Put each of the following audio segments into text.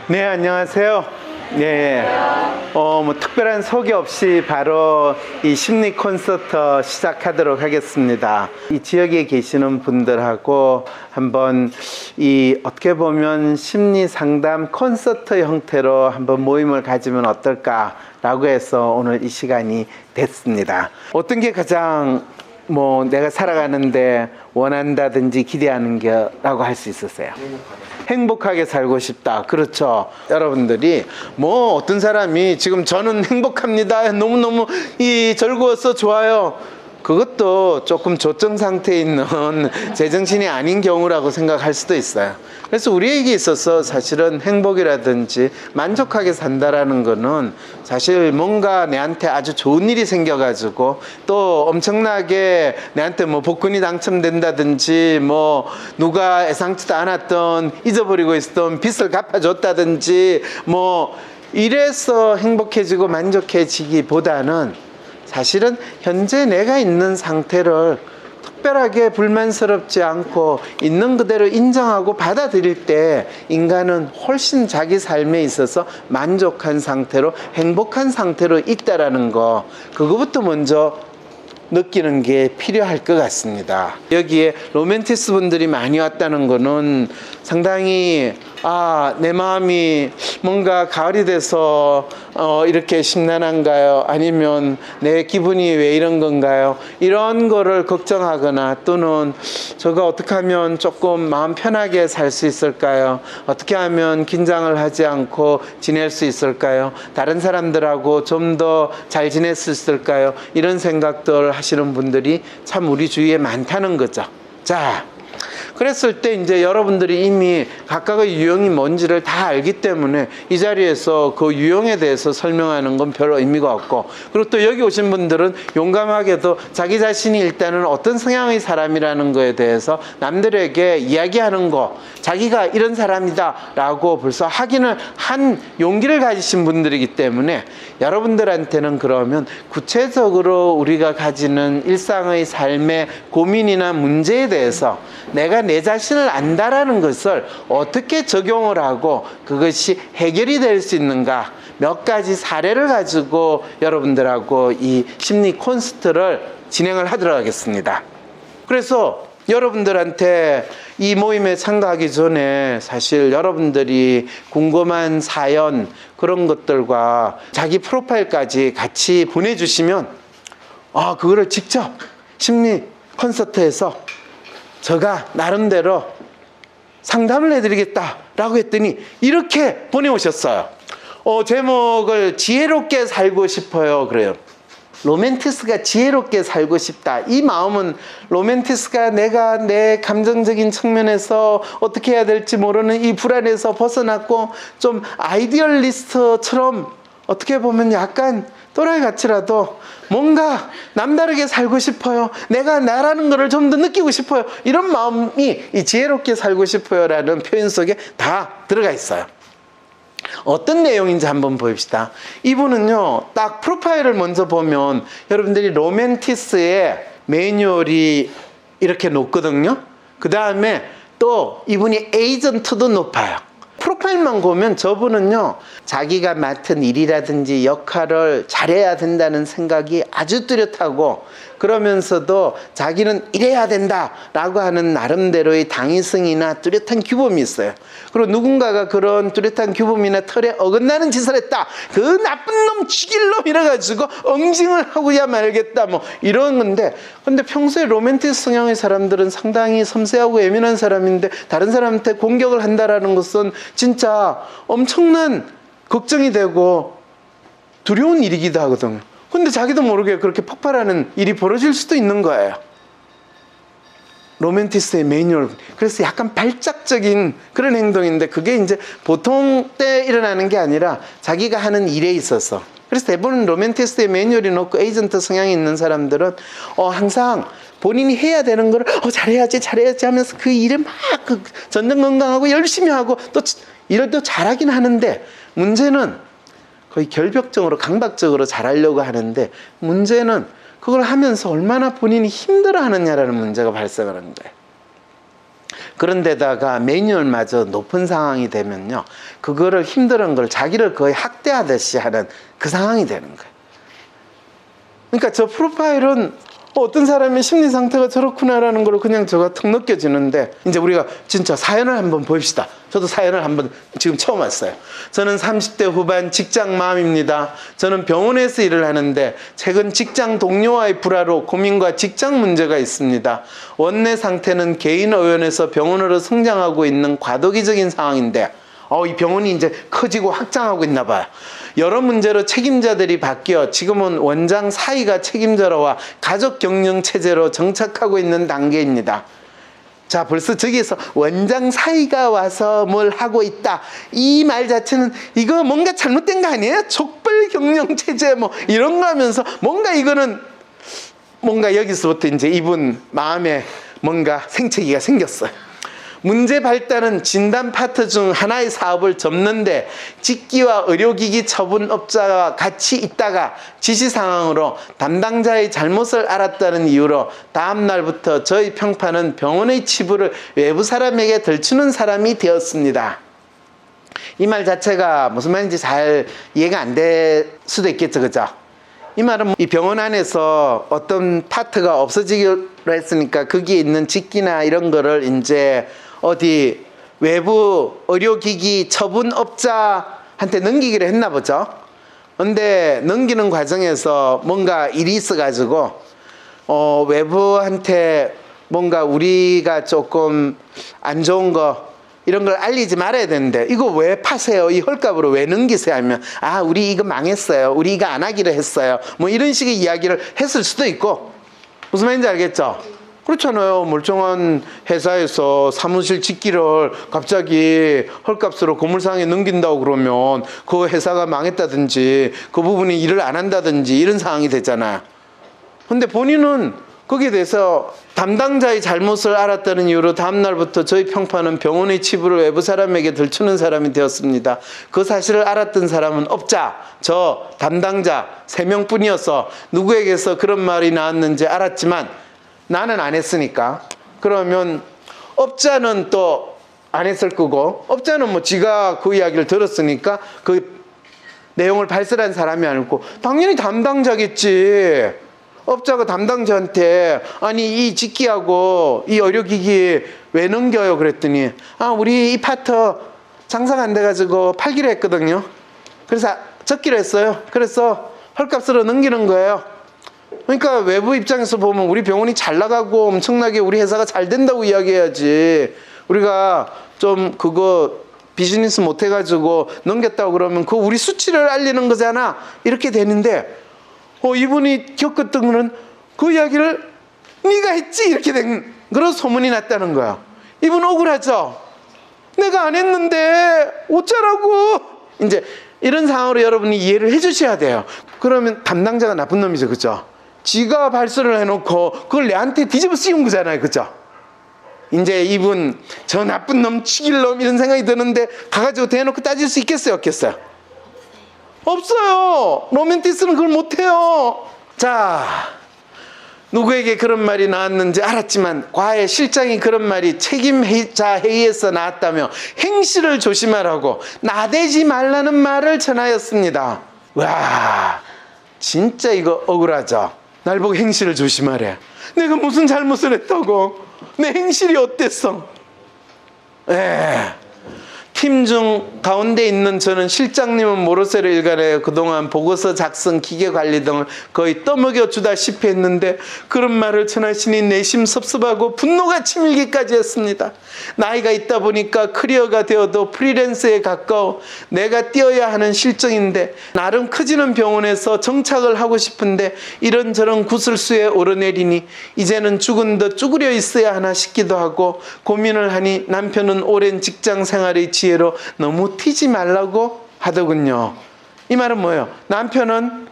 네, 안녕하세요. 네, 특별한 소개 없이 바로 이 심리 콘서트 시작하도록 하겠습니다. 이 지역에 계시는 분들하고 한번 어떻게 보면 심리 상담 콘서트 형태로 한번 모임을 가지면 어떨까라고 해서 오늘 이 시간이 됐습니다. 어떤 게 가장 내가 살아가는데 원한다든지 기대하는 게라고 할 수 있으세요? 행복하게 살고 싶다. 그렇죠. 여러분들이 어떤 사람이 지금 저는 행복합니다. 너무너무 즐거워서 좋아요. 그것도 조금 조증 상태에 있는 제정신이 아닌 경우라고 생각할 수도 있어요. 그래서 우리에게 있어서 사실은 행복이라든지 만족하게 산다라는 거는 사실 뭔가 내한테 아주 좋은 일이 생겨가지고 또 엄청나게 내한테 복권이 당첨된다든지 누가 예상치도 않았던 잊어버리고 있었던 빚을 갚아줬다든지 이래서 행복해지고 만족해지기보다는 사실은 현재 내가 있는 상태를 특별하게 불만스럽지 않고 있는 그대로 인정하고 받아들일 때 인간은 훨씬 자기 삶에 있어서 만족한 상태로 행복한 상태로 있다라는 거, 그거부터 먼저 느끼는 게 필요할 것 같습니다. 여기에 로맨티스트 분들이 많이 왔다는 거는 상당히 내 마음이 뭔가 가을이 돼서 이렇게 심란한가요? 아니면 내 기분이 왜 이런 건가요? 이런 거를 걱정하거나 또는 저가 어떻게 하면 조금 마음 편하게 살 수 있을까요? 어떻게 하면 긴장을 하지 않고 지낼 수 있을까요? 다른 사람들하고 좀 더 잘 지낼 수 있을까요? 이런 생각들 하시는 분들이 참 우리 주위에 많다는 거죠. 자, 그랬을 때 이제 여러분들이 이미 각각의 유형이 뭔지를 다 알기 때문에 이 자리에서 그 유형에 대해서 설명하는 건 별 의미가 없고, 그리고 또 여기 오신 분들은 용감하게도 자기 자신이 일단은 어떤 성향의 사람이라는 거에 대해서 남들에게 이야기하는 거, 자기가 이런 사람이다 라고 벌써 확인을 한 용기를 가지신 분들이기 때문에 여러분들한테는 그러면 구체적으로 우리가 가지는 일상의 삶의 고민이나 문제에 대해서 내가 내 자신을 안다라는 것을 어떻게 적용을 하고 그것이 해결이 될 수 있는가, 몇 가지 사례를 가지고 여러분들하고 이 심리 콘서트를 진행을 하도록 하겠습니다. 그래서 여러분들한테 이 모임에 참가하기 전에 사실 여러분들이 궁금한 사연, 그런 것들과 자기 프로파일까지 같이 보내주시면 그거를 직접 심리 콘서트에서 제가 나름대로 상담을 해드리겠다라고 했더니 이렇게 보내오셨어요. 제목을 지혜롭게 살고 싶어요. 그래요. 로맨티스트가 지혜롭게 살고 싶다. 이 마음은 로맨티스트가 내가 내 감정적인 측면에서 어떻게 해야 될지 모르는 이 불안에서 벗어났고 좀 아이디얼리스트처럼 어떻게 보면 약간 또라이 같이라도 뭔가 남다르게 살고 싶어요. 내가 나라는 거를 좀 더 느끼고 싶어요. 이런 마음이 이 지혜롭게 살고 싶어요 라는 표현 속에 다 들어가 있어요. 어떤 내용인지 한번 봅시다. 이분은요, 딱 프로파일을 먼저 보면 여러분들이 로맨티스의 매뉴얼이 이렇게 높거든요. 그 다음에 또 이분이 에이전트도 높아요. 프로파일만 보면 저분은요, 자기가 맡은 일이라든지 역할을 잘해야 된다는 생각이 아주 뚜렷하고, 그러면서도 자기는 이래야 된다라고 하는 나름대로의 당위성이나 뚜렷한 규범이 있어요. 그리고 누군가가 그런 뚜렷한 규범이나 틀에 어긋나는 짓을 했다, 그 나쁜 놈 죽일 놈 이래가지고 응징을 하고야 말겠다 이런 건데, 근데 평소에 로맨티스 성향의 사람들은 상당히 섬세하고 예민한 사람인데 다른 사람한테 공격을 한다라는 것은 진짜 엄청난 걱정이 되고 두려운 일이기도 하거든요. 근데 자기도 모르게 그렇게 폭발하는 일이 벌어질 수도 있는 거예요. 로맨티스트의 매뉴얼. 그래서 약간 발작적인 그런 행동인데 그게 이제 보통 때 일어나는 게 아니라 자기가 하는 일에 있어서. 그래서 대부분 로맨티스트의 매뉴얼이 높고 에이전트 성향이 있는 사람들은 항상 본인이 해야 되는 걸 잘해야지 하면서 그 일을 막 전전긍긍하고 열심히 하고 또 일을 또 잘하긴 하는데, 문제는 거의 결벽적으로 강박적으로 잘하려고 하는데, 문제는 그걸 하면서 얼마나 본인이 힘들어하느냐라는 문제가 발생하는 거예요. 그런데다가 매뉴얼마저 높은 상황이 되면요, 그거를 힘든 걸 자기를 거의 학대하듯이 하는 그 상황이 되는 거예요. 그러니까 저 프로파일은 어떤 사람의 심리 상태가 저렇구나라는 걸 그냥 제가 턱 느껴지는데, 이제 우리가 진짜 사연을 한번 봅시다. 저도 사연을 한번 지금 처음 왔어요. 저는 30대 후반 직장맘입니다. 저는 병원에서 일을 하는데 최근 직장 동료와의 불화로 고민과 직장 문제가 있습니다. 원내 상태는 개인 의원에서 병원으로 성장하고 있는 과도기적인 상황인데 이 병원이 이제 커지고 확장하고 있나 봐요. 여러 문제로 책임자들이 바뀌어 지금은 원장 사이가 책임자로와 가족 경영 체제로 정착하고 있는 단계입니다. 자, 벌써 저기에서 원장 사이가 와서 뭘 하고 있다, 이 말 자체는 이거 뭔가 잘못된 거 아니에요? 족벌 경영 체제 뭐 이런 거 하면서 뭔가 이거는 뭔가 여기서부터 이제 이분 마음에 뭔가 생채기가 생겼어요. 문제 발단은 진단 파트 중 하나의 사업을 접는데 직기와 의료기기 처분업자와 같이 있다가 지시 상황으로 담당자의 잘못을 알았다는 이유로 다음 날부터 저희 평판은 병원의 치부를 외부 사람에게 덜치는 사람이 되었습니다. 이 말 자체가 무슨 말인지 잘 이해가 안 될 수도 있겠죠, 그죠? 이 말은 이 병원 안에서 어떤 파트가 없어지기로 했으니까 거기에 있는 직기나 이런 거를 이제 어디 외부 의료기기 처분업자한테 넘기기로 했나 보죠. 근데 넘기는 과정에서 뭔가 일이 있어가지고 외부한테 뭔가 우리가 조금 안 좋은 거 이런 걸 알리지 말아야 되는데 이거 왜 파세요? 이 헐값으로 왜 넘기세요? 하면 우리 이거 망했어요. 우리 이거 안 하기로 했어요. 뭐 이런 식의 이야기를 했을 수도 있고, 무슨 말인지 알겠죠? 그렇잖아요. 멀쩡한 회사에서 사무실 짓기를 갑자기 헐값으로 건물상에 넘긴다고 그러면 그 회사가 망했다든지 그 부분이 일을 안 한다든지 이런 상황이 되잖아요. 근데 본인은 거기에 대해서 담당자의 잘못을 알았다는 이유로 다음날부터 저희 평판은 병원의 치부를 외부 사람에게 덜치는 사람이 되었습니다. 그 사실을 알았던 사람은 업자, 저, 담당자 3명뿐이어서 누구에게서 그런 말이 나왔는지 알았지만 나는 안 했으니까, 그러면 업자는 또 안 했을 거고, 업자는 뭐 지가 그 이야기를 들었으니까 그 내용을 발설한 사람이 아니고 당연히 담당자겠지. 업자가 담당자한테 아니 이 직기하고 이 의료기기 왜 넘겨요? 그랬더니 우리 이 파트 장사가 안 돼가지고 팔기로 했거든요. 그래서 적기로 했어요. 그래서 헐값으로 넘기는 거예요. 그러니까 외부 입장에서 보면 우리 병원이 잘 나가고 엄청나게 우리 회사가 잘 된다고 이야기해야지, 우리가 좀 그거 비즈니스 못 해가지고 넘겼다고 그러면 그거 우리 수치를 알리는 거잖아, 이렇게 되는데 이분이 겪었던 거는 그 이야기를 네가 했지 이렇게 된 그런 소문이 났다는 거야. 이분 억울하죠? 내가 안 했는데 어쩌라고. 이제 이런 상황으로 여러분이 이해를 해 주셔야 돼요. 그러면 담당자가 나쁜 놈이죠, 그죠? 지가 발설을 해놓고 그걸 내한테 뒤집어 씌운 거잖아요, 그죠? 이제 이분 저 나쁜 놈, 치길 놈 이런 생각이 드는데 가가지고 대놓고 따질 수 있겠어요, 없겠어요? 없어요. 로맨티스는 그걸 못해요. 자, 누구에게 그런 말이 나왔는지 알았지만 과외 실장이 그런 말이 책임자 회의에서 나왔다며 행실을 조심하라고 나대지 말라는 말을 전하였습니다. 와, 진짜 이거 억울하죠? 날 보고 행실을 조심하래. 내가 무슨 잘못을 했다고? 내 행실이 어땠어? 팀 중 가운데 있는 저는 실장님은 모르쇠로 일관해 그동안 보고서 작성, 기계 관리 등을 거의 떠먹여 주다시피 했는데 그런 말을 전하시니 내심 섭섭하고 분노가 치밀기까지 했습니다. 나이가 있다 보니까 커리어가 되어도 프리랜서에 가까워 내가 뛰어야 하는 실정인데 나름 커지는 병원에서 정착을 하고 싶은데 이런저런 구설수에 오르내리니 이제는 죽은 더 쭈그려 있어야 하나 싶기도 하고 고민을 하니 남편은 오랜 직장 생활의 지혜로 너무 튀지 말라고 하더군요. 이 말은 뭐예요? 남편은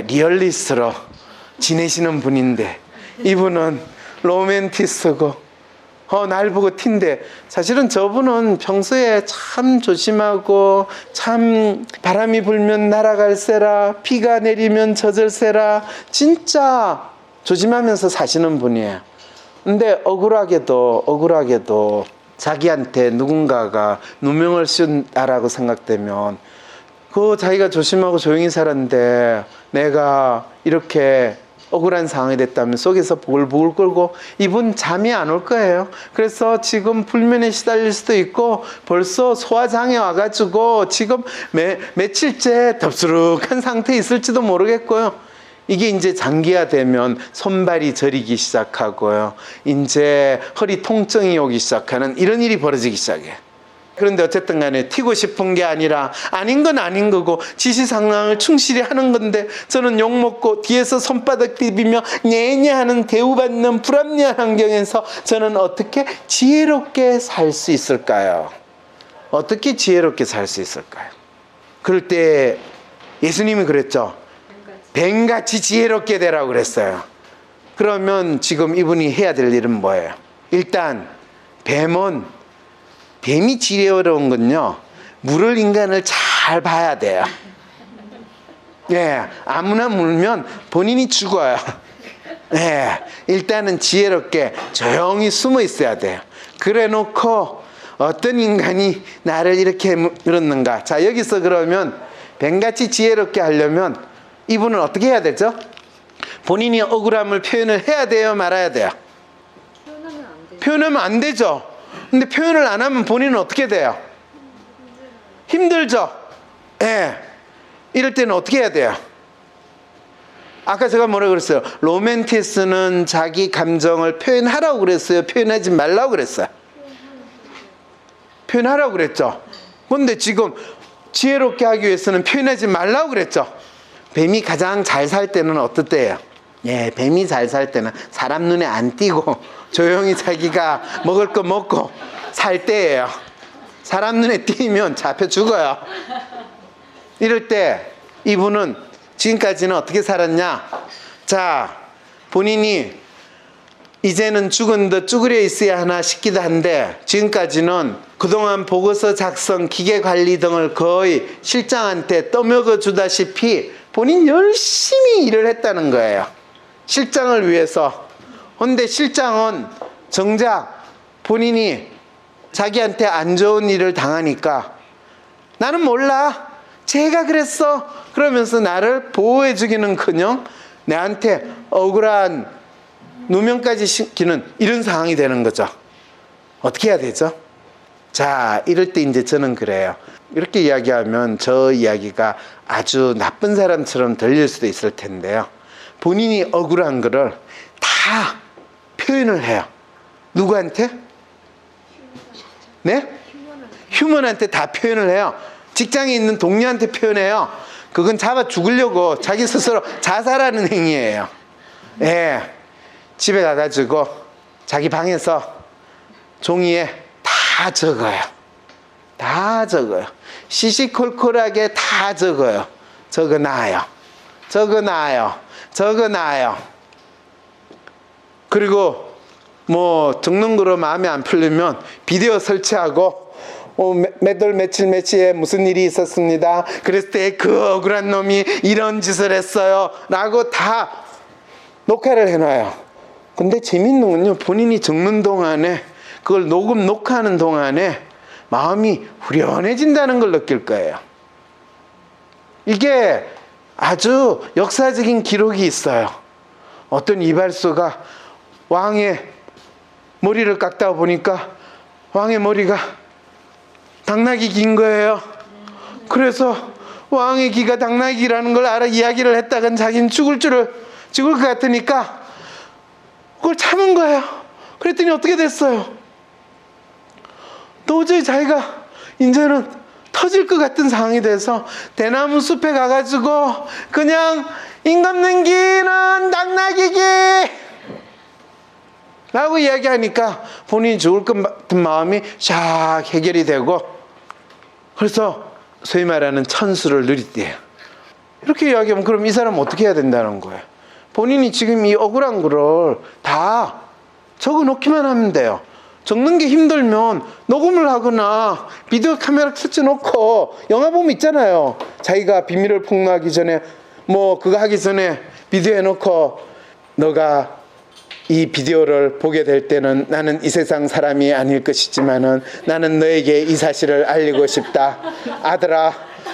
리얼리스트로 지내시는 분인데 이분은 로맨티스트고 날 보고 튄데 사실은 저분은 평소에 참 조심하고 참 바람이 불면 날아갈세라 비가 내리면 젖을세라 진짜 조심하면서 사시는 분이에요. 근데 억울하게도 자기한테 누군가가 누명을 씌운다라고 생각되면 그 자기가 조심하고 조용히 살았는데 내가 이렇게 억울한 상황이 됐다면 속에서 보글보글 끓고 이분 잠이 안 올 거예요. 그래서 지금 불면에 시달릴 수도 있고 벌써 소화장애 와가지고 지금 며칠째 덥수룩한 상태에 있을지도 모르겠고요. 이게 이제 장기화되면 손발이 저리기 시작하고요. 이제 허리 통증이 오기 시작하는 이런 일이 벌어지기 시작해요. 그런데 어쨌든 간에 튀고 싶은 게 아니라 아닌 건 아닌 거고 지시사항을 충실히 하는 건데 저는 욕먹고 뒤에서 손바닥 비비며 네네 하는 대우받는 불합리한 환경에서 저는 어떻게 지혜롭게 살 수 있을까요? 어떻게 지혜롭게 살 수 있을까요? 그럴 때 예수님이 그랬죠. 뱀같이 지혜롭게 되라고 그랬어요. 그러면 지금 이분이 해야 될 일은 뭐예요? 일단 뱀이 지혜로운 건요, 물을 인간을 잘 봐야 돼요. 예, 아무나 물면 본인이 죽어요. 예, 일단은 지혜롭게 조용히 숨어 있어야 돼요. 그래 놓고 어떤 인간이 나를 이렇게 물었는가. 자, 여기서 그러면 뱀같이 지혜롭게 하려면 이분은 어떻게 해야 되죠? 본인이 억울함을 표현을 해야 돼요, 말아야 돼요? 표현하면 안 되죠. 근데 표현을 안 하면 본인은 어떻게 돼요? 힘들죠? 예. 이럴 때는 어떻게 해야 돼요? 아까 제가 뭐라고 그랬어요? 로맨티스는 자기 감정을 표현하라고 그랬어요? 표현하지 말라고 그랬어요? 표현하라고 그랬죠? 근데 지금 지혜롭게 하기 위해서는 표현하지 말라고 그랬죠? 뱀이 가장 잘 살 때는 어떨 때예요? 예, 뱀이 잘 살 때는 사람 눈에 안 띄고 조용히 자기가 먹을 거 먹고 살 때예요. 사람 눈에 띄면 잡혀 죽어요. 이럴 때 이분은 지금까지는 어떻게 살았냐? 자, 본인이 이제는 죽은 듯 쭈그려 있어야 하나 싶기도 한데 지금까지는 그동안 보고서 작성, 기계관리 등을 거의 실장한테 떠먹여 주다시피 본인 열심히 일을 했다는 거예요. 실장을 위해서. 근데 실장은 정작 본인이 자기한테 안 좋은 일을 당하니까 나는 몰라, 제가 그랬어 그러면서 나를 보호해 주기는커녕 내한테 억울한 누명까지 시키는 이런 상황이 되는 거죠. 어떻게 해야 되죠? 자, 이럴 때 이제 저는 그래요. 이렇게 이야기하면 저 이야기가 아주 나쁜 사람처럼 들릴 수도 있을 텐데요. 본인이 억울한 거를 다 표현을 해요. 누구한테? 네? 휴먼한테 다 표현을 해요. 직장에 있는 동료한테 표현해요. 그건 잡아 죽으려고 자기 스스로 자살하는 행위예요. 예. 집에 가가지고 자기 방에서 종이에 다 적어요. 다 적어요. 시시콜콜하게 다 적어요. 적어놔요. 그리고 뭐 적는 거로 마음에 안 풀리면 비디오 설치하고 몇 월 며칠에 무슨 일이 있었습니다. 그랬을 때 그 억울한 놈이 이런 짓을 했어요 라고 다 녹화를 해놔요. 근데 재밌는 건요, 본인이 적는 동안에 그걸 녹화하는 동안에 마음이 후련해진다는 걸 느낄 거예요. 이게 아주 역사적인 기록이 있어요. 어떤 이발소가 왕의 머리를 깎다 보니까 왕의 머리가 당나귀 긴 거예요. 그래서 왕의 귀가 당나귀라는 걸 알아 이야기를 했다간 자기는 죽을 것 같으니까 그걸 참은 거예요. 그랬더니 어떻게 됐어요? 도저히 자기가 이제는 터질 것 같은 상황이 돼서 대나무 숲에 가가지고 그냥 임금님 귀는 당나귀 라고 이야기하니까 본인이 죽을 것 같은 마음이 샥 해결이 되고, 그래서 소위 말하는 천수를 누리대요. 이렇게 이야기하면 그럼 이 사람은 어떻게 해야 된다는 거예요? 본인이 지금 이 억울한 거를 다 적어 놓기만 하면 돼요. 적는 게 힘들면 녹음을 하거나 비디오 카메라 켜져 놓고 영화 보면 있잖아요. 자기가 비밀을 폭로하기 전에 뭐 그거 하기 전에 비디오 해놓고 너가 이 비디오를 보게 될 때는 나는 이 세상 사람이 아닐 것이지만은 나는 너에게 이 사실을 알리고 싶다. 아들아,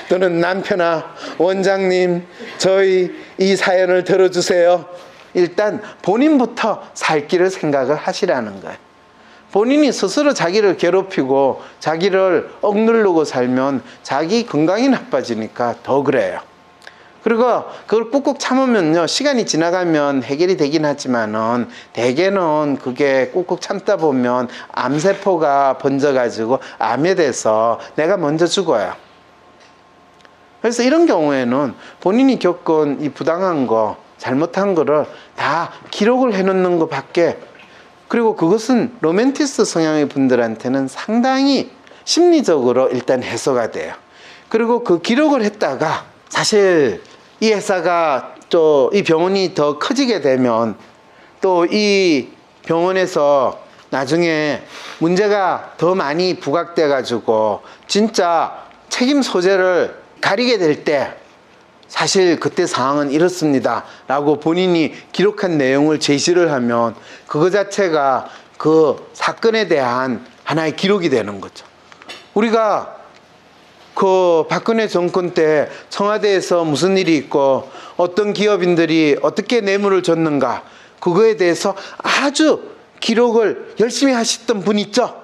또는 남편아, 원장님, 저희 이 사연을 들어주세요. 일단 본인부터 살 길을 생각을 하시라는 거예요. 본인이 스스로 자기를 괴롭히고 자기를 억누르고 살면 자기 건강이 나빠지니까 더 그래요. 그리고 그걸 꾹꾹 참으면요, 시간이 지나가면 해결이 되긴 하지만은 대개는 그게 꾹꾹 참다 보면 암세포가 번져가지고 암에 대해서 내가 먼저 죽어요. 그래서 이런 경우에는 본인이 겪은 이 부당한 거, 잘못한 거를 다 기록을 해놓는 것 밖에, 그리고 그것은 로맨티스트 성향의 분들한테는 상당히 심리적으로 일단 해소가 돼요. 그리고 그 기록을 했다가 사실 이 회사가 또 이 병원이 더 커지게 되면 또 이 병원에서 나중에 문제가 더 많이 부각돼 가지고 진짜 책임 소재를 가리게 될 때 사실 그때 상황은 이렇습니다 라고 본인이 기록한 내용을 제시를 하면 그거 자체가 그 사건에 대한 하나의 기록이 되는 거죠. 우리가 그 박근혜 정권 때 청와대에서 무슨 일이 있고 어떤 기업인들이 어떻게 뇌물을 줬는가, 그거에 대해서 아주 기록을 열심히 하셨던 분 있죠.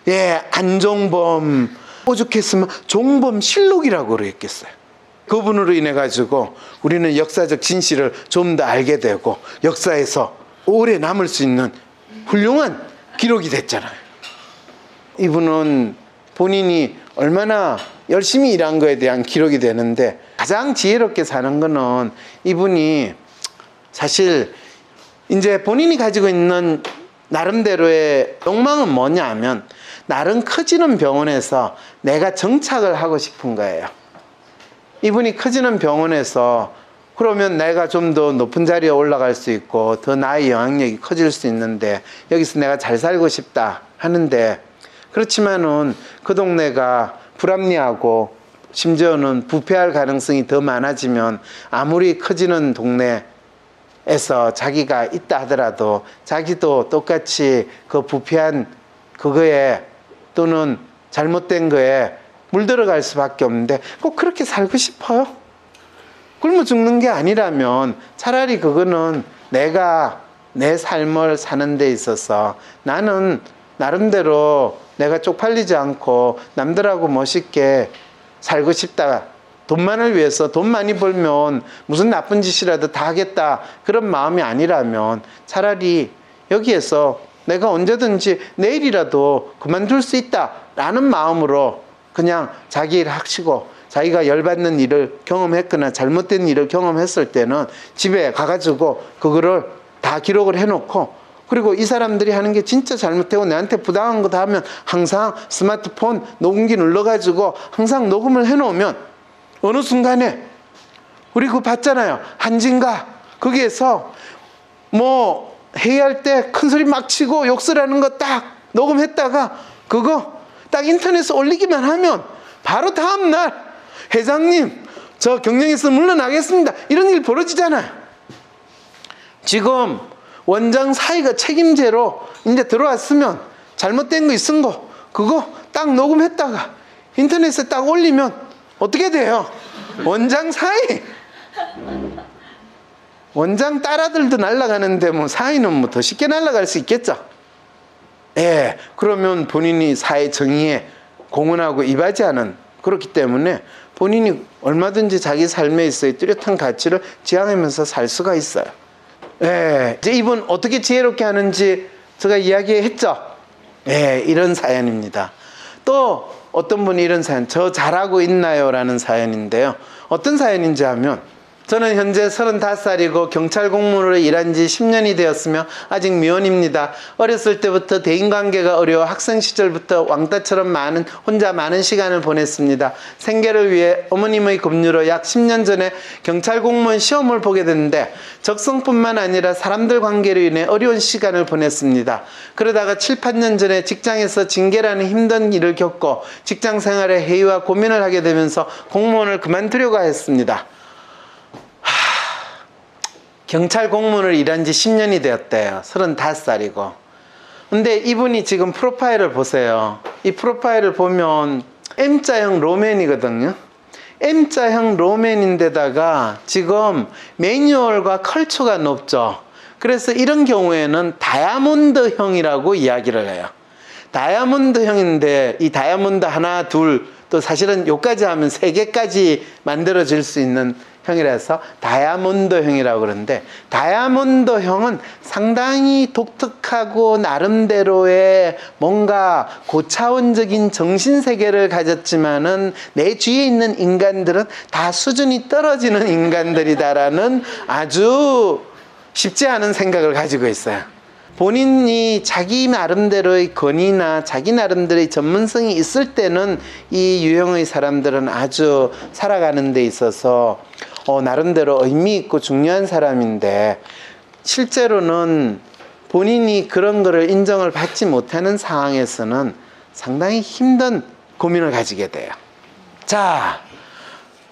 예, 안종범, 오죽했으면 종범실록이라고 그랬겠어요. 그분으로 인해 가지고 우리는 역사적 진실을 좀 더 알게 되고 역사에서 오래 남을 수 있는 훌륭한 기록이 됐잖아요. 이분은 본인이 얼마나 열심히 일한 거에 대한 기록이 되는데, 가장 지혜롭게 사는 거는 이분이 사실 이제 본인이 가지고 있는 나름대로의 욕망은 뭐냐 하면 나름 커지는 병원에서 내가 정착을 하고 싶은 거예요. 이분이 커지는 병원에서 그러면 내가 좀 더 높은 자리에 올라갈 수 있고 더 나의 영향력이 커질 수 있는데 여기서 내가 잘 살고 싶다 하는데, 그렇지만은 그 동네가 불합리하고 심지어는 부패할 가능성이 더 많아지면 아무리 커지는 동네에서 자기가 있다 하더라도 자기도 똑같이 그 부패한 그거에 또는 잘못된 거에 물들어갈 수밖에 없는데 꼭 그렇게 살고 싶어요? 굶어 죽는 게 아니라면 차라리 그거는 내가 내 삶을 사는 데 있어서 나는 나름대로 내가 쪽팔리지 않고 남들하고 멋있게 살고 싶다. 돈만을 위해서 돈 많이 벌면 무슨 나쁜 짓이라도 다 하겠다. 그런 마음이 아니라면 차라리 여기에서 내가 언제든지 내일이라도 그만둘 수 있다 라는 마음으로 그냥 자기 일 하시고, 자기가 열받는 일을 경험했거나 잘못된 일을 경험했을 때는 집에 가가지고 그거를 다 기록을 해놓고, 그리고 이 사람들이 하는 게 진짜 잘못되고 내한테 부당한 거다 하면 항상 스마트폰 녹음기 눌러가지고 항상 녹음을 해놓으면 어느 순간에 우리 그거 봤잖아요. 한진가 거기에서 뭐 회의할 때 큰 소리 막 치고 욕설하는 거 딱 녹음했다가 그거 딱 인터넷에 올리기만 하면 바로 다음날 회장님 저 경영에서 물러나겠습니다 이런 일 벌어지잖아요. 지금 원장 사이가 책임제로 이제 들어왔으면 잘못된 거 있은 거 그거 딱 녹음했다가 인터넷에 딱 올리면 어떻게 돼요? 원장 사이, 원장 딸아들도 날아가는데 뭐 사이는 뭐 더 쉽게 날아갈 수 있겠죠. 예, 그러면 본인이 사회 정의에 공헌하고 이바지하는, 그렇기 때문에 본인이 얼마든지 자기 삶에 있어의 뚜렷한 가치를 지향하면서 살 수가 있어요. 예, 이제 이분 어떻게 지혜롭게 하는지 제가 이야기했죠. 예, 이런 사연입니다. 또 어떤 분이 이런 사연, 저 잘하고 있나요? 라는 사연인데요. 어떤 사연인지 하면, 저는 현재 35살이고 경찰 공무원으로 일한 지 10년이 되었으며 아직 미혼입니다. 어렸을 때부터 대인관계가 어려워 학생 시절부터 왕따처럼 혼자 많은 시간을 보냈습니다. 생계를 위해 어머님의 급료로 약 10년 전에 경찰 공무원 시험을 보게 됐는데 적성뿐만 아니라 사람들 관계로 인해 어려운 시간을 보냈습니다. 그러다가 7, 8년 전에 직장에서 징계라는 힘든 일을 겪고 직장 생활에 회의와 고민을 하게 되면서 공무원을 그만두려고 했습니다. 경찰 공무원을 일한 지 10년이 되었대요. 35살이고. 근데 이분이 지금 프로파일을 보세요. 이 프로파일을 보면 M자형 로맨이거든요. M자형 로맨인데다가 지금 매뉴얼과 컬처가 높죠. 그래서 이런 경우에는 다이아몬드형이라고 이야기를 해요. 다이아몬드형인데 이 다이아몬드 하나, 둘, 또 사실은 요까지 하면 3개까지 만들어질 수 있는 형이라서 다이아몬드형이라고 그러는데, 다이아몬드형은 상당히 독특하고 나름대로의 뭔가 고차원적인 정신세계를 가졌지만은 내 주위에 있는 인간들은 다 수준이 떨어지는 인간들이다라는 아주 쉽지 않은 생각을 가지고 있어요. 본인이 자기 나름대로의 권위나 자기 나름대로의 전문성이 있을 때는 이 유형의 사람들은 아주 살아가는 데 있어서 나름대로 의미 있고 중요한 사람인데, 실제로는 본인이 그런 거를 인정을 받지 못하는 상황에서는 상당히 힘든 고민을 가지게 돼요. 자,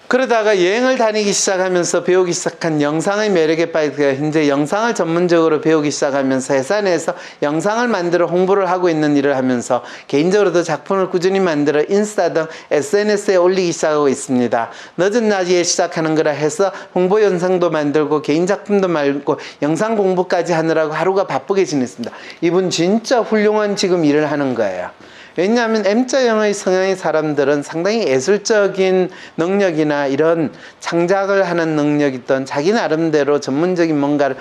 그러다가 여행을 다니기 시작하면서 배우기 시작한 영상의 매력에 빠지게, 현재 영상을 전문적으로 배우기 시작하면서 회사 내에서 영상을 만들어 홍보를 하고 있는 일을 하면서 개인적으로도 작품을 꾸준히 만들어 인스타 등 SNS에 올리기 시작하고 있습니다. 늦은 나이에 시작하는 거라 해서 홍보 영상도 만들고 개인 작품도 만들고 영상 공부까지 하느라고 하루가 바쁘게 지냈습니다. 이분 진짜 훌륭한 지금 일을 하는 거예요. 왜냐하면 M자형의 성향의 사람들은 상당히 예술적인 능력이나 이런 창작을 하는 능력이든 자기 나름대로 전문적인 뭔가를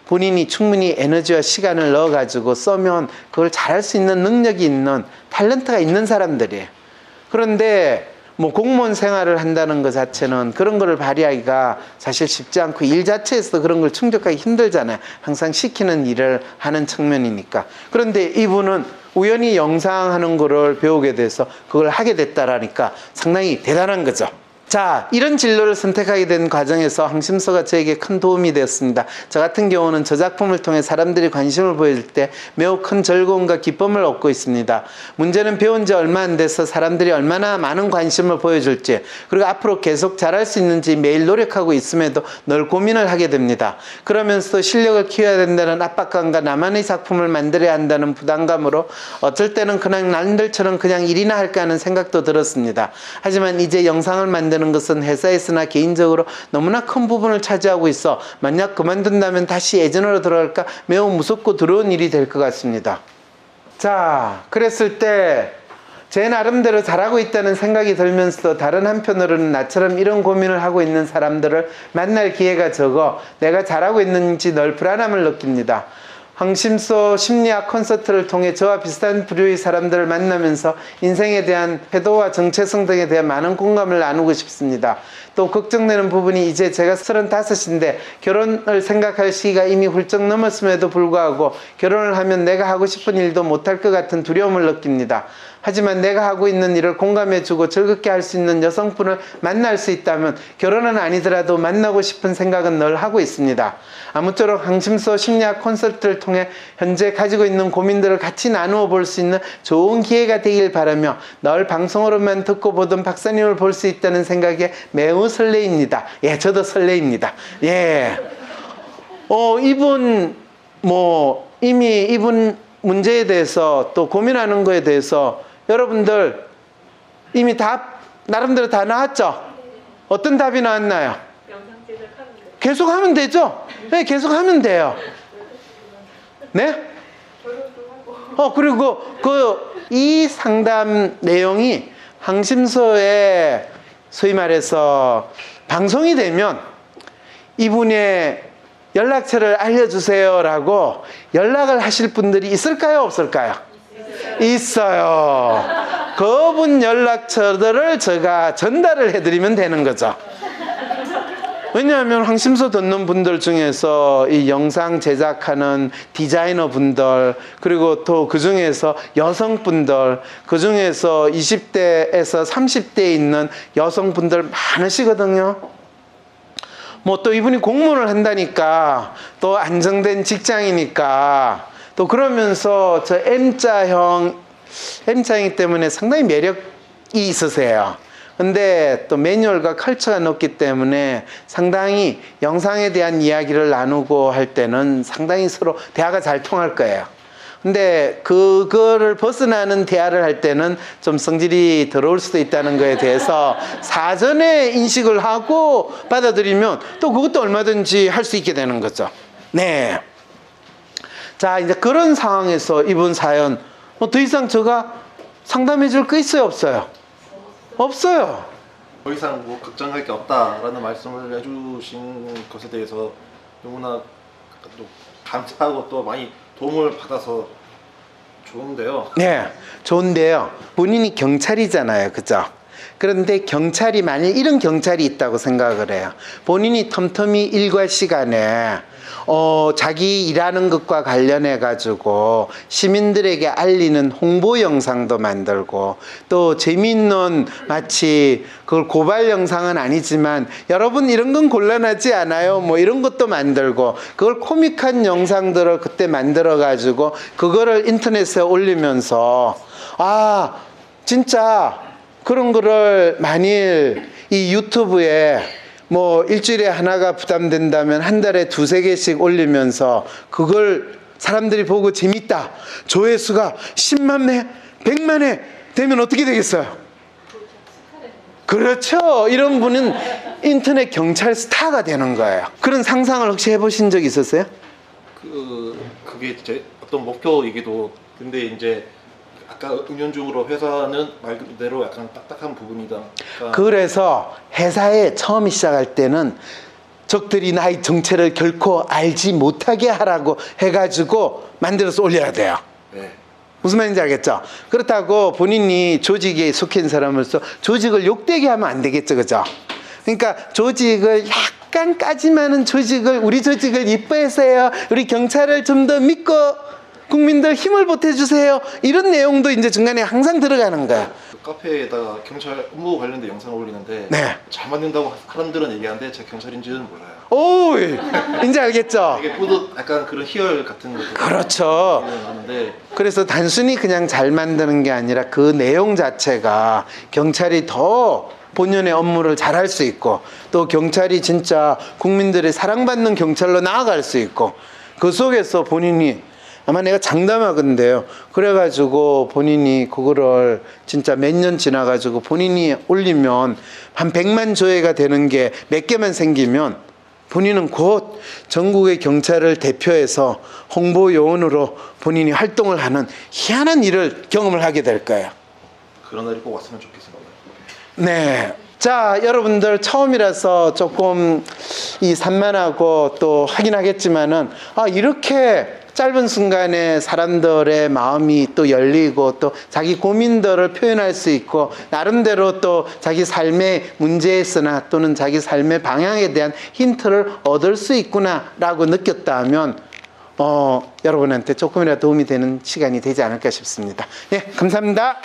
본인이 충분히 에너지와 시간을 넣어가지고 써면 그걸 잘할 수 있는 능력이 있는 탤런트가 있는 사람들이에요. 그런데 뭐 공무원 생활을 한다는 것 자체는 그런 거를 발휘하기가 사실 쉽지 않고 일 자체에서 그런 걸 충족하기 힘들잖아요. 항상 시키는 일을 하는 측면이니까. 그런데 이분은 우연히 영상하는 거를 배우게 돼서 그걸 하게 됐다라니까 상당히 대단한 거죠. 자, 이런 진로를 선택하게 된 과정에서 항심서가 저에게 큰 도움이 되었습니다. 저 같은 경우는 저 작품을 통해 사람들이 관심을 보여줄 때 매우 큰 즐거움과 기쁨을 얻고 있습니다. 문제는 배운 지 얼마 안 돼서 사람들이 얼마나 많은 관심을 보여줄지, 그리고 앞으로 계속 잘할 수 있는지 매일 노력하고 있음에도 늘 고민을 하게 됩니다. 그러면서도 실력을 키워야 된다는 압박감과 나만의 작품을 만들어야 한다는 부담감으로 어쩔 때는 그냥 남들처럼 그냥 일이나 할까 하는 생각도 들었습니다. 하지만 이제 영상을 만드는 것은 회사에서나 개인적으로 너무나 큰 부분을 차지하고 있어 만약 그만둔다면 다시 예전으로 돌아갈까 매우 무섭고 두려운 일이 될 것 같습니다. 자, 그랬을 때 제 나름대로 잘하고 있다는 생각이 들면서도 다른 한편으로는 나처럼 이런 고민을 하고 있는 사람들을 만날 기회가 적어 내가 잘하고 있는지 늘 불안함을 느낍니다. 항심소 심리학 콘서트를 통해 저와 비슷한 부류의 사람들을 만나면서 인생에 대한 태도와 정체성 등에 대한 많은 공감을 나누고 싶습니다. 또 걱정되는 부분이 이제 제가 35인데 결혼을 생각할 시기가 이미 훌쩍 넘었음에도 불구하고 결혼을 하면 내가 하고 싶은 일도 못할 것 같은 두려움을 느낍니다. 하지만 내가 하고 있는 일을 공감해주고 즐겁게 할 수 있는 여성분을 만날 수 있다면 결혼은 아니더라도 만나고 싶은 생각은 늘 하고 있습니다. 아무쪼록 항심소 심리학 콘서트를 통해 현재 가지고 있는 고민들을 같이 나누어 볼 수 있는 좋은 기회가 되길 바라며 늘 방송으로만 듣고 보던 박사님을 볼 수 있다는 생각에 매우 설레입니다. 예, 저도 설레입니다. 예. 이미 이분 문제에 대해서 또 고민하는 거에 대해서 여러분들 이미 답 나름대로 다 나왔죠? 어떤 답이 나왔나요? 계속 하면 되죠? 네, 계속 하면 돼요. 네? 그리고 이 상담 내용이 항심소에 소위 말해서 방송이 되면 이분의 연락처를 알려주세요 라고 연락을 하실 분들이 있을까요? 없을까요? 있어요. 그분 연락처들을 제가 전달을 해드리면 되는 거죠. 왜냐하면 항심소 듣는 분들 중에서 이 영상 제작하는 디자이너 분들, 그리고 또 그 중에서 여성분들, 그 중에서 20대에서 30대에 있는 여성분들 많으시거든요. 또 이분이 공무원을 한다니까, 또 안정된 직장이니까, 또 그러면서 M자형이기 때문에 상당히 매력이 있으세요. 근데 또 매뉴얼과 컬처가 높기 때문에 상당히 영상에 대한 이야기를 나누고 할 때는 상당히 서로 대화가 잘 통할 거예요. 근데 그거를 벗어나는 대화를 할 때는 좀 성질이 더러울 수도 있다는 거에 대해서 사전에 인식을 하고 받아들이면 또 그것도 얼마든지 할 수 있게 되는 거죠. 네. 자, 이제 그런 상황에서 이분 사연, 더 이상 제가 상담해 줄 거 있어요, 없어요? 없어요. 더 이상 뭐 걱정할 게 없다라는 말씀을 해주신 것에 대해서 너무나 또 감사하고 또 많이 도움을 받아서 좋은데요. 네, 좋은데요. 본인이 경찰이잖아요, 그죠? 그런데 경찰이 만일 이런 경찰이 있다고 생각을 해요. 본인이 텀텀이 일과 시간에 자기 일하는 것과 관련해 가지고 시민들에게 알리는 홍보 영상도 만들고 또 재미있는 마치 그걸 고발 영상은 아니지만 여러분 이런 건 곤란하지 않아요? 뭐 이런 것도 만들고 그걸 코믹한 영상들을 그때 만들어 가지고 그거를 인터넷에 올리면서 아 진짜 그런 거를 만일 이 유튜브에 뭐 일주일에 하나가 부담된다면 한 달에 2-3개씩 올리면서 그걸 사람들이 보고 재밌다. 조회수가 10만 회, 100만 회 되면 어떻게 되겠어요? 그렇죠. 이런 분은 인터넷 경찰 스타가 되는 거예요. 그런 상상을 혹시 해보신 적 있었어요? 그게 제 어떤 목표이기도. 근데 이제 아까 은연중으로 회사는 말 그대로 약간 딱딱한 부분이다. 그러니까 그래서 회사에 처음 시작할 때는 적들이 나의 정체를 결코 알지 못하게 하라고 해가지고 만들어서 올려야 돼요. 네. 무슨 말인지 알겠죠? 그렇다고 본인이 조직에 속한 사람으로서 조직을 욕되게 하면 안 되겠죠, 그죠? 그러니까 조직을 약간 까지만은 우리 조직을 이뻐해서요. 우리 경찰을 좀 더 믿고 국민들 힘을 보태주세요. 이런 내용도 이제 중간에 항상 들어가는 거야. 그 카페에다가 경찰 업무 관련된 영상을 올리는데 네. 잘 만든다고 사람들은 얘기하는데 제가 경찰인지는 몰라요. 오, 이제 알겠죠? 이게 뿌듯 약간 그런 희열 같은 것도 그렇죠. 나는데 그래서 단순히 그냥 잘 만드는 게 아니라 그 내용 자체가 경찰이 더 본연의 업무를 잘할 수 있고 또 경찰이 진짜 국민들의 사랑받는 경찰로 나아갈 수 있고 그 속에서 본인이 아마 내가 장담하건데요. 그래가지고 본인이 그거를 진짜 몇 년 지나가지고 본인이 올리면 한 100만 조회가 되는 게 몇 개만 생기면 본인은 곧 전국의 경찰을 대표해서 홍보 요원으로 본인이 활동을 하는 희한한 일을 경험을 하게 될 거예요. 그런 날이 꼭 왔으면 좋겠습니다. 네. 자, 여러분들 처음이라서 조금 이 산만하고 또 하긴 하겠지만은 이렇게 짧은 순간에 사람들의 마음이 또 열리고 또 자기 고민들을 표현할 수 있고 나름대로 또 자기 삶의 문제에서나 또는 자기 삶의 방향에 대한 힌트를 얻을 수 있구나 라고 느꼈다면 여러분한테 조금이라도 도움이 되는 시간이 되지 않을까 싶습니다. 네, 감사합니다.